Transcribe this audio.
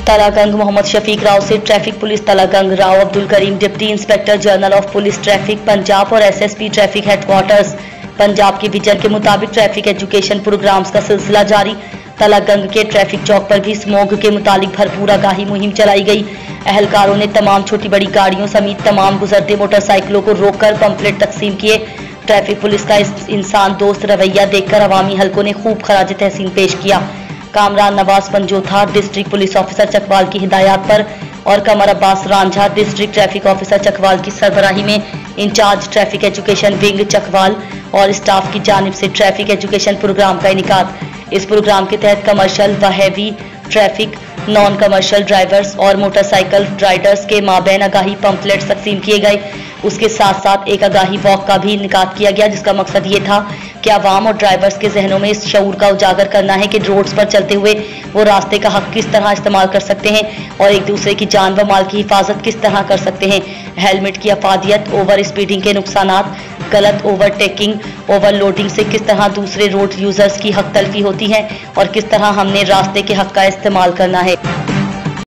तलागंग मोहम्मद शफीक राव से traffic police Talagang Rao Abdul Karim deputy inspector general of police traffic Punjab और SSP traffic headquarters Punjab के vision के मुताबिक ट्रैफिक एजुकेशन प्रोग्राम्स का सिलसिला जारी। तलागंग के ट्रैफिक चौक पर भी स्मोग के मुतालिक भरपूर आगाही मुहिम चलाई गई। अहलकारों ने तमाम छोटी बड़ी गाड़ियों समेत तमाम गुजरते मोटरसाइकिलों को रोककर पंफलेट तकसीम किए। ट्रैफिक पुलिस का इस इंसान दोस्त रवैया देखकर अवामी हलकों ने खूब खराज तहसीन पेश किया। Kamran Nawaz Panjotha district police officer Chakwal की हिदायत पर और Qamar Abbas Ranjha district traffic officer Chakwal की सरबराही में incharge traffic education wing Chakwal और स्टाफ की जानिब से ट्रैफिक एजुकेशन प्रोग्राम का इनेकाद। इस प्रोग्राम के तहत कमर्शियल व heavy traffic, non commercial drivers और मोटरसाइकिल राइडर्स के माबैन आगाही पंफलेट्स तकसीम किए गए। उसके साथ साथ एक आगाही वॉक का भी इनेकाद किया गया, जिसका मकसद ये था कि आवाम और ड्राइवर्स के जहनों में इस शऊर का उजागर करना है कि रोड्स पर चलते हुए वो रास्ते का हक किस तरह इस्तेमाल कर सकते हैं और एक दूसरे की जान व माल की हिफाजत किस तरह कर सकते हैं। हेलमेट की अफादियत, ओवर स्पीडिंग के नुकसानात, गलत ओवरटेकिंग, ओवरलोडिंग से किस तरह दूसरे रोड यूजर्स की हक तलफी होती है और किस तरह हमने रास्ते के हक का इस्तेमाल करना है।